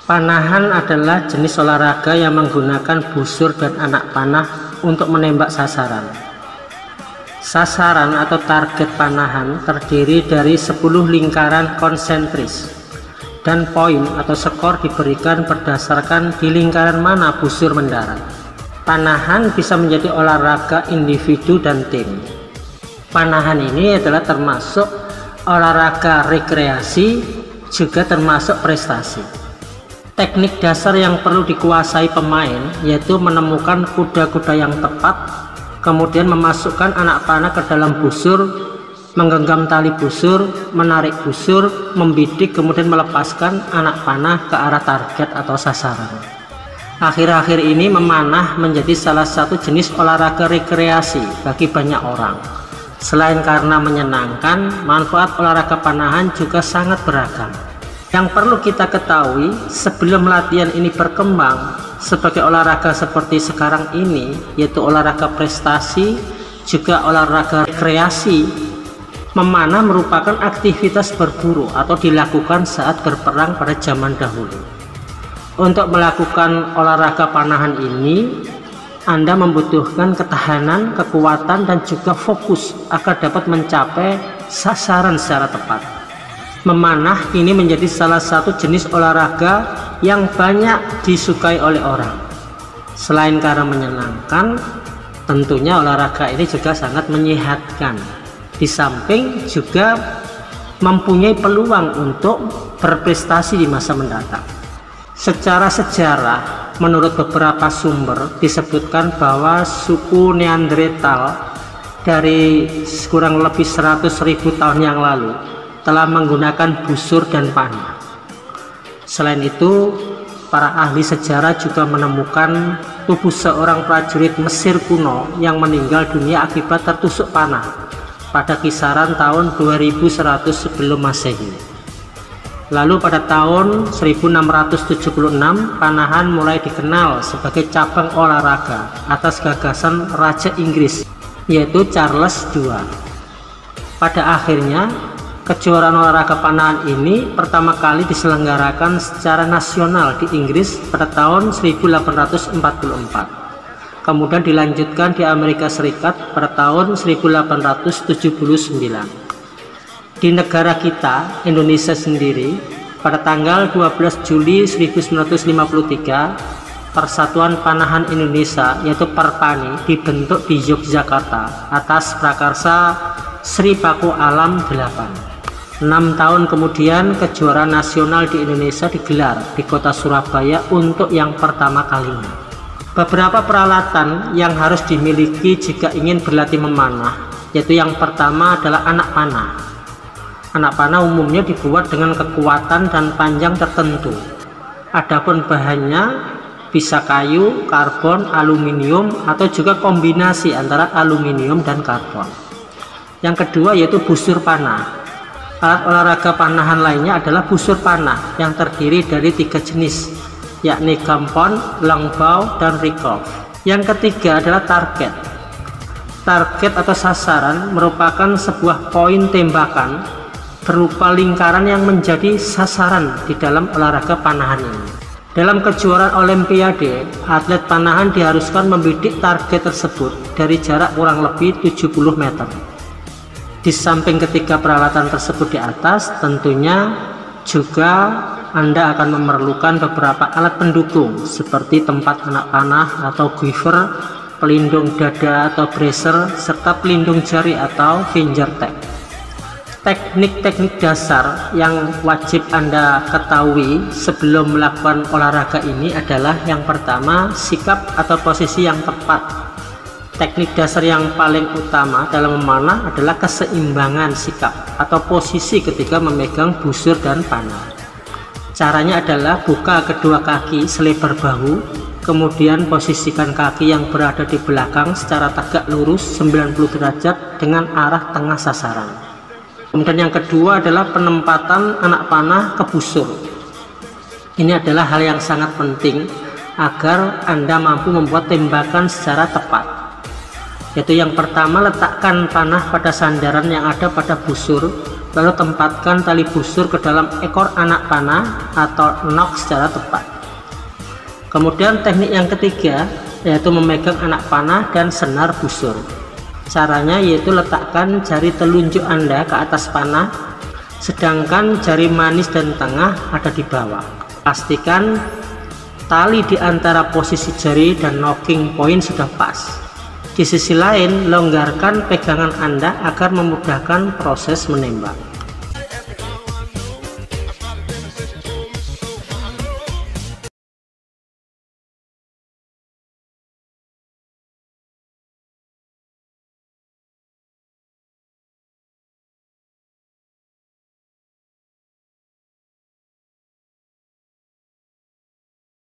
Panahan adalah jenis olahraga yang menggunakan busur dan anak panah untuk menembak sasaran. Sasaran atau target panahan terdiri dari 10 lingkaran konsentris, dan poin atau skor diberikan berdasarkan di lingkaran mana busur mendarat. Panahan bisa menjadi olahraga individu dan tim. Panahan ini adalah termasuk olahraga rekreasi, juga termasuk prestasi. Teknik dasar yang perlu dikuasai pemain yaitu menemukan kuda-kuda yang tepat, kemudian memasukkan anak panah ke dalam busur, menggenggam tali busur, menarik busur, membidik, kemudian melepaskan anak panah ke arah target atau sasaran. Akhir-akhir ini memanah menjadi salah satu jenis olahraga rekreasi bagi banyak orang. Selain karena menyenangkan, manfaat olahraga panahan juga sangat beragam. Yang perlu kita ketahui, sebelum latihan ini berkembang sebagai olahraga seperti sekarang ini, yaitu olahraga prestasi, juga olahraga rekreasi, memanah merupakan aktivitas berburu atau dilakukan saat berperang pada zaman dahulu. Untuk melakukan olahraga panahan ini, Anda membutuhkan ketahanan, kekuatan, dan juga fokus agar dapat mencapai sasaran secara tepat. Memanah ini menjadi salah satu jenis olahraga yang banyak disukai oleh orang. Selain karena menyenangkan, tentunya olahraga ini juga sangat menyehatkan. Di samping juga mempunyai peluang untuk berprestasi di masa mendatang. Secara sejarah, menurut beberapa sumber disebutkan bahwa suku Neanderthal dari kurang lebih 100.000 tahun yang lalu telah menggunakan busur dan panah. Selain itu, para ahli sejarah juga menemukan tubuh seorang prajurit Mesir kuno yang meninggal dunia akibat tertusuk panah pada kisaran tahun 2100 sebelum Masehi. Lalu pada tahun 1676, panahan mulai dikenal sebagai cabang olahraga atas gagasan Raja Inggris, yaitu Charles II. Pada akhirnya, kejuaraan olahraga panahan ini pertama kali diselenggarakan secara nasional di Inggris pada tahun 1844. Kemudian dilanjutkan di Amerika Serikat pada tahun 1879. Di negara kita, Indonesia sendiri, pada tanggal 12 Juli 1953, Persatuan Panahan Indonesia yaitu Perpani dibentuk di Yogyakarta atas prakarsa Sri Paku Alam 8. 6 tahun kemudian kejuaraan nasional di Indonesia digelar di kota Surabaya untuk yang pertama kalinya. Beberapa peralatan yang harus dimiliki jika ingin berlatih memanah, yaitu yang pertama adalah anak panah. Anak panah umumnya dibuat dengan kekuatan dan panjang tertentu. Adapun bahannya bisa kayu, karbon, aluminium, atau juga kombinasi antara aluminium dan karbon. Yang kedua yaitu busur panah. Alat olahraga panahan lainnya adalah busur panah yang terdiri dari 3 jenis, yakni gampon, longbau, dan recurve. Yang ketiga adalah target. Target atau sasaran merupakan sebuah poin tembakan berupa lingkaran yang menjadi sasaran di dalam olahraga panahan ini. Dalam kejuaraan olimpiade, atlet panahan diharuskan membidik target tersebut dari jarak kurang lebih 70 meter. Di samping ketiga peralatan tersebut di atas, tentunya juga Anda akan memerlukan beberapa alat pendukung seperti tempat anak panah atau quiver, pelindung dada atau bracer, serta pelindung jari atau finger tag. Teknik-teknik dasar yang wajib Anda ketahui sebelum melakukan olahraga ini adalah yang pertama, sikap atau posisi yang tepat. Teknik dasar yang paling utama dalam memanah adalah keseimbangan sikap atau posisi ketika memegang busur dan panah. Caranya adalah buka kedua kaki selebar bahu, kemudian posisikan kaki yang berada di belakang secara tegak lurus 90 derajat dengan arah tengah sasaran. Kemudian yang kedua adalah penempatan anak panah ke busur. Ini adalah hal yang sangat penting agar Anda mampu membuat tembakan secara tepat. Yaitu yang pertama, letakkan panah pada sandaran yang ada pada busur lalu tempatkan tali busur ke dalam ekor anak panah atau nok secara tepat. Kemudian teknik yang ketiga yaitu memegang anak panah dan senar busur. Caranya yaitu letakkan jari telunjuk Anda ke atas panah, sedangkan jari manis dan tengah ada di bawah. Pastikan tali di antara posisi jari dan nocking point sudah pas. Di sisi lain, longgarkan pegangan Anda agar memudahkan proses menembak.